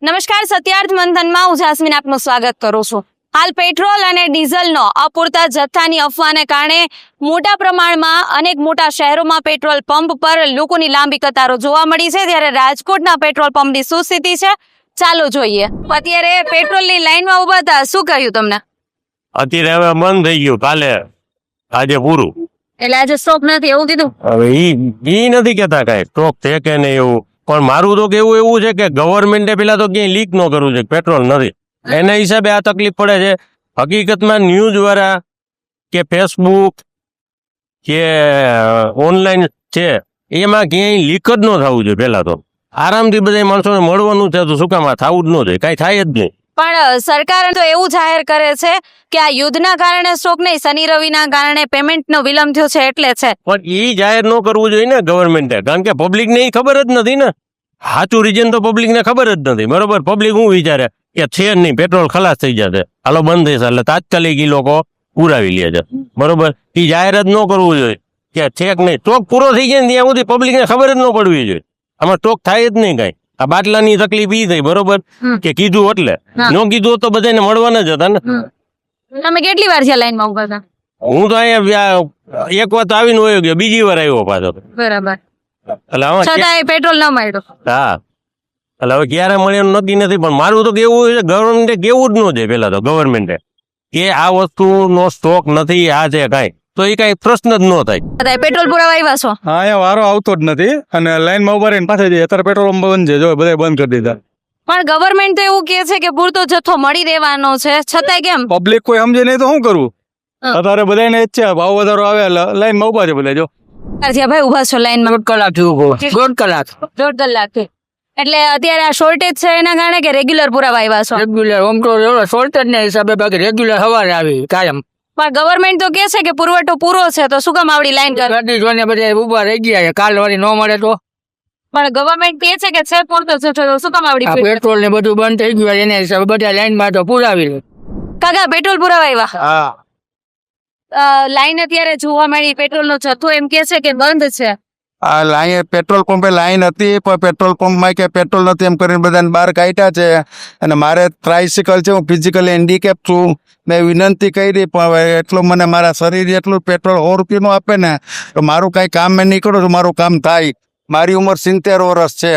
નમસ્કાર, સત્યાર્થ મંથનમાં હું જાસ્મીન આપનું સ્વાગત કરું છું. હાલ પેટ્રોલ અને ડીઝલનો અપૂરતા જથ્થાની અફવાને કારણે મોટા પ્રમાણમાં અનેક મોટા શહેરોમાં પેટ્રોલ પંપ પર લોકોની લાંબી કતારો જોવા મળી છે. ત્યારે રાજકોટના પેટ્રોલ પંપની શું સ્થિતિ છે ચાલો જોઈએ. અત્યારે પેટ્રોલની લાઈનમાં ઉભા હતા, શું કહ્યું તમને? અત્યારે હવે બંધ થઈ ગયું, કાલે આજે પૂરું. એટલે આજે સ્ટોક નથી એવું કીધું? હવે ઈ નથી કેતા કઈ સ્ટોક છે કે નહીં એવું, પણ મારું તો કેવું એવું છે કે ગવર્મેન્ટે પેલા તો ક્યાંય લીક ન કરવું છે, પેટ્રોલ નથી એના હિસાબે આ તકલીફ પડે છે. હકીકતમાં ન્યૂઝ વાળા કે ફેસબુક કે ઓનલાઈન છે એમાં ક્યાંય લીક જ ન થવું જોઈએ. પેલા તો આરામથી બધા માણસોને મળવાનું છે તો શું કામ આ થવું જ ન જોઈએ, કાંઈ થાય જ નહીં. પણ સરકાર તો એવું જાહેર કરે છે કે આ યુદ્ધના કારણે સ્ટોક નહીં, શનિ રવિના કારણે પેમેન્ટનો વિલંબ થયો છે એટલે છે. પણ એ જાહેર ન કરવું જોઈએ ને ગવર્મેન્ટે, કારણ કે પબ્લિકને એ ખબર જ નથી ને. સાચું રીઝન તો પબ્લિકને ખબર જ નથી. બરોબર, પબ્લિક શું વિચારે કે છે જ નહીં, પેટ્રોલ ખલાસ થઈ જશે, હાલો બંધ થશે એટલે તાત્કાલિક એ લોકો પુરાવી લે છે. બરોબર, એ જાહેર જ ન કરવું જોઈએ કે છે કે નહીં. સ્ટોક પૂરો થઈ જાય ને ત્યાં સુધી પબ્લિકને ખબર જ ન પડવી જોઈએ. આમાં સ્ટોક થાય જ નહીં કાંઈ. આ બાટલાની તકલીફ ઈ થઈ, બરોબર, કે કીધું એટલે ન કીધું તો બધાને મળવાના જ હતા ને. તમે કેટલી વાર છે લાઈનમાં ઉભા હતા? હું તો અહીંયા એક વાર તો આવીને વયો ગયો, બીજી વાર આવ્યો પાછો. બરાબર, એટલે આમાં છતાંય પેટ્રોલ ન મળ્યું. હા, એટલે હવે ક્યારે મળે એમ નક્કી નથી. પણ મારું તો કેવું છે, ગવર્મેન્ટે કેવું જ ન છે પેલા તો ગવર્મેન્ટે કે આ વસ્તુનો સ્ટોક નથી, આ છે કાંઈ, તો એ કાંઈ પ્રશ્ન જ ન થાય. પેટ્રોલ પુરાવા આવ્યા છો? હા, અહીંયા વારો આવતો જ નથી અને લાઈનમાં ઉભા રહીને પાછા જઈએ. અત્યારે પેટ્રોલ પંપ બંધ છે, જો બધા બંધ કરી દીધા. પણ ગવર્મેન્ટ તો એવું કહે છે કે પૂરતો જથ્થો મળી રહેવાનો છે, છતાંય કેમ? પબ્લિક કોઈ સમજે નહીં તો શું કરવું? અત્યારે બધાને જ છે, ભાવ વધારો આવે લાઈનમાં ઉભા છે બધા. જો ભાઈ ઉભા છો લાઈનમાં? 1.5 કલાકથી ઉભો. 1.5 કલાક. 1.5 કલાકથી. એટલે અત્યારે આ શોર્ટેજ છે એના કારણે કે રેગ્યુલર પુરાવા આવ્યા છો? રેગ્યુલર ઓમ તો શોર્ટેજ ના હિસાબે બાકી રેગ્યુલર સવારે આવી કાયમ. પણ ગવર્મેન્ટ તો કે છે કે પુરવઠો પૂરો છે, તો શું કામ આવડી લાઈન કરે? ગાડી જોઈને બધા ઉભા રહી ગયા છે. કાલ વાળી ન મળે તો પણ ગવર્મેન્ટ કહે છે કે છે પૂરતો છે, તો શું કામ આવડી? પેટ્રોલ ને બધું બંધ થઈ ગયું એના હિસાબે બધા લાઈન માં તો પુરાવી લે. કાકા પેટ્રોલ પુરાવા આવ્યા? હા, લાઈન અત્યારે જોવા મળી, પેટ્રોલ નો જથ્થો એમ કે છે કે બંધ છે. આ લાઈન પેટ્રોલ પંપે લાઈન હતી પણ પેટ્રોલ પંપમાં કે પેટ્રોલ નથી એમ કરીને બધાને બહાર કાઢ્યા છે. અને મારે ટ્રાયસિકલ છે, હું ફિઝિકલી હેન્ડીકેપ છું. મેં વિનંતી કરી પણ હવે એટલું મને મારા શરીર એટલું પેટ્રોલ 100 રૂપિયાનું આપે ને તો મારું કાંઈ કામ મેં નહીં કરું તો મારું કામ થાય. મારી ઉંમર 70 વર્ષ છે.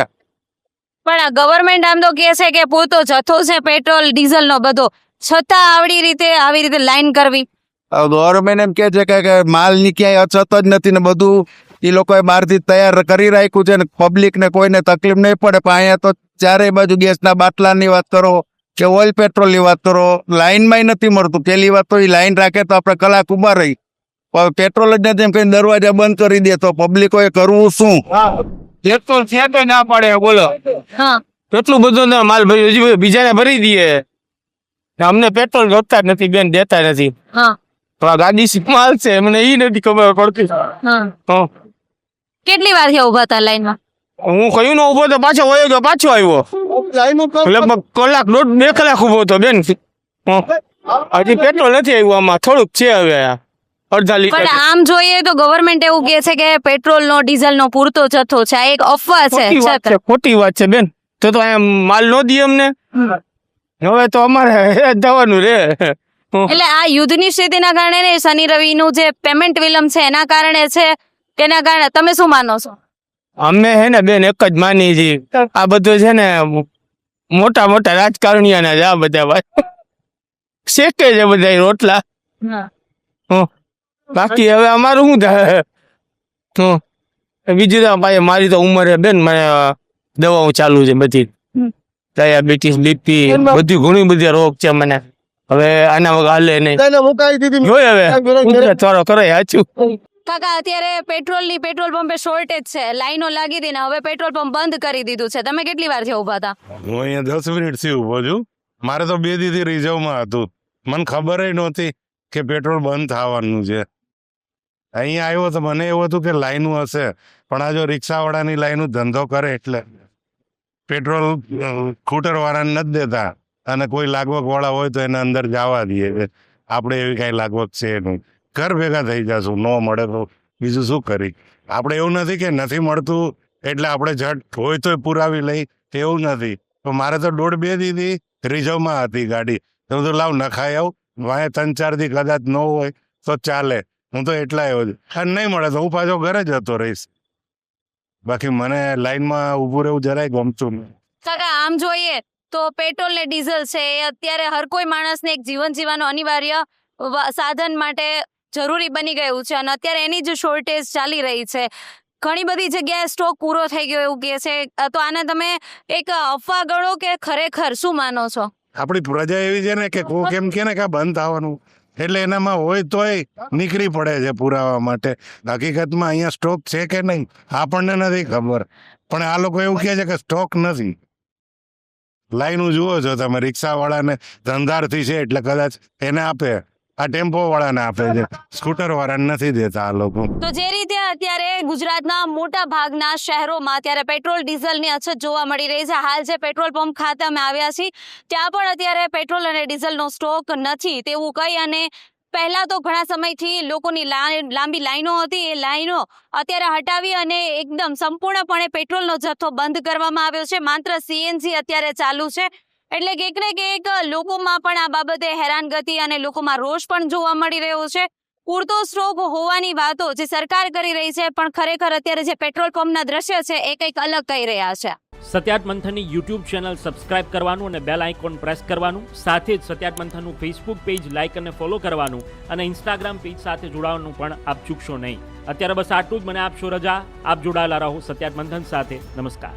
પણ ગવર્મેન્ટ આમ તો કે છે કે પૂરતો જથ્થો છે પેટ્રોલ ડીઝલ નો બધો, છતાં આવી રીતે લાઈન કરવી? ગવર્મેન્ટ એમ કે છે કે માલની ક્યાંય અછત જ નથી ને બધું એ લોકોએ બહારથી તૈયાર કરી રાખ્યું છે ને પબ્લિકને કોઈને તકલીફ નહીં પડે. પણ અહીંયા તો ચારેય બાજુ ગેસના બાટલાની વાત કરો કે ઓઇલ પેટ્રોલની વાત કરો, લાઈનમાં નથી મળતું. પહેલી વાત તો એ લાઈન રાખે તો આપણે કલાક ઉભા રહી, પણ પેટ્રોલ જ નથી એમ કઈ દરવાજા બંધ કરી દે તો પબ્લિકોએ કરવું શું? પેટ્રોલ છે તો ના પડે, બોલો. હા, કેટલું બધું માલ ભરી બીજાને ભરી દઈએ, અમને પેટ્રોલ જોતા જ નથી બેન, દેતા નથી. હા, તો આ ગાડી માલ છે મને ઈ નથી ખબર પડતી. હા. કેટલી વાર થયા ઉભા હતા લાઈનમાં? હું કયું નો ઉભો તો પાછો વયો ગયો, પાછો આવ્યો. લગભગ કલાક 1.5 કલાક ઉભો હતો બેન. હજી પેટ્રોલ નથી આવ્યું, આમાં થોડુંક છે હવે અડધા લીટર. પણ આમ જોઈએ તો ગવર્મેન્ટ એવું કહે છે કે પેટ્રોલ નો ડીઝલ નો પૂરતો જથ્થો છે, આ એક અફવા છે. ખોટી વાત છે બેન. તો અહીંયા માલ નો દે અમને, હવે તો અમારે જવાનું રે. એટલે આ યુદ્ધની સ્થિતિના કારણે ને શનિ રવિ નું જે પેમેન્ટ વિલંબ છે એના કારણે છે, તેના કારણે તમે શું માનો છો? અમે હે ને બેન એક જ માની છીએ, આ બધું છે ને મોટા મોટા રાજકારણીયાના જ આ બધા ભાઈ શેકે છે બધા રોટલા. બાકી હવે અમારું શું થાય? બીજું તો ભાઈ મારી તો ઉંમર બેન, મને દવાઓ ચાલુ છે બધી, ડાયાબિટીસ, બીપી, બધી ઘણી બધી રોગ છે મને. હવે આના વગર હાલે નહીં. જોઈ હવે થોડો કરે સાચું. કાકા અત્યારે પેટ્રોલ પંપે શોર્ટેજ છે, લાઈનો લાગી હતી ને હવે પેટ્રોલ પંપ બંધ કરી દીધું છે. તમે કેટલી વાર થી ઉભા હતા? હું અહીંયા 10 મિનિટથી ઉભો છું. મારે તો 2 દીથી રિઝર્વમાં હતું, મને ખબર નહોતી કે પેટ્રોલ બંધ થવાનું છે. અહીંયા આવ્યો તો મને એવું હતું કે લાઈનું હશે, પણ આ જો રિક્ષાવાળાની લાઈનું ધંધો કરે એટલે પેટ્રોલ સ્કૂટર વાળાને નથી દેતા અને કોઈ લાગવગ વાળા હોય તો એને અંદર જવા દઈએ. આપણે એવી કાંઈ લાગવગ છે નહીં, ઘર ભેગા થઈ જશું. ન મળે તો બીજું શું કરી? આપણે એવું નથી કે નથી મળતું એટલે આપણે ઝટ હોય તોય પુરાવી લઈ, એવું નથી. તો મારે તો 1.5-2 દીથી રિઝર્વમાં હતી ગાડી તો હું તો લાવ નખાઈ આવું વાંહે 3-4 દી કદાચ ન હોય તો ચાલે હું તો એટલા આવ્યો છું અને નહીં મળે તો હું પાછો ઘરે જતો રહીશ બાકી મને લાઈનમાં ઊભું રહેવું જરાય ગમતું નહીં. કાકા આમ જોઈએ તો પેટ્રોલ ને ડીઝલ છે એ અત્યારે હર કોઈ માણસને એક જીવન જીવવાનું અનિવાર્ય સાધન માટે જરૂરી બની ગયું છે અને અત્યારે એની જ શોર્ટેજ ચાલી રહી છે. ઘણી બધી જગ્યાએ સ્ટોક પૂરો થઈ ગયો એવું કહે છે, તો આને તમે એક અફવા ગણો કે ખરેખર શું માનો છો? આપણી પ્રજા એવી છે ને કે કોક એમ કે ને કે આ બંધ થવાનું એટલે એનામાં હોય તોય નીકળી પડે છે પુરાવા માટે. હકીકતમાં અહીંયા સ્ટોક છે કે નહીં આપણને નથી ખબર, પણ આ લોકો એવું કહે છે કે સ્ટોક નથી. લાઈનું જુઓ છો તમે, રિક્ષાવાળાને ધંધારથી છે એટલે કદાચ એને આપે, આ ટેમ્પો વાળાને આપે છે, સ્કૂટર વાળાને નથી દેતા આ લોકો. તો જે રીતે અત્યારે ગુજરાતના મોટા ભાગના શહેરોમાં અત્યારે પેટ્રોલ ડીઝલની અછત જોવા મળી રહી છે. હાલ જે પેટ્રોલ પંપ ખાતે અમે આવ્યા છીએ ત્યાં પણ અત્યારે પેટ્રોલ અને ડીઝલનો સ્ટોક નથી તેવું કહી અને પહેલા તો ઘણા સમયથી લોકોની લાંબી લાઈનો હતી, એ લાઈનો અત્યારે હટાવી અને એકદમ સંપૂર્ણપણે પેટ્રોલનો જથ્થો બંધ કરવામાં આવ્યો છે. માત્ર સીએનજી અત્યારે ચાલુ છે એટલે કંઈક ને કંઈક લોકોમાં પણ આ બાબતે હેરાનગતિ અને લોકોમાં રોષ પણ જોવા મળી રહ્યો છે. પૂરતો સ્ટોક હોવાની વાતો જે સરકાર કરી રહી છે પણ ખરેખર અત્યારે જે પેટ્રોલ પંપના દ્રશ્ય છે એ કંઈક અલગ કહી રહ્યા છે. સત્યાત મંથનની યુટ્યુબ ચેનલ સબસ્ક્રાઇબ કરવાનું અને બેલ આઇકોન પ્રેસ કરવાનું, સાથે જ સત્યાત મંથનનું ફેસબુક પેજ લાઇક અને ફોલો કરવાનું અને ઇન્સ્ટાગ્રામ પેજ સાથે જોડાવાનું પણ આપ ચૂકશો નહીં. અત્યારે બસ આટલું જ. મને આપશો રજા. આપ જોડાયેલા રહો સત્યાત મંથન સાથે. નમસ્કાર.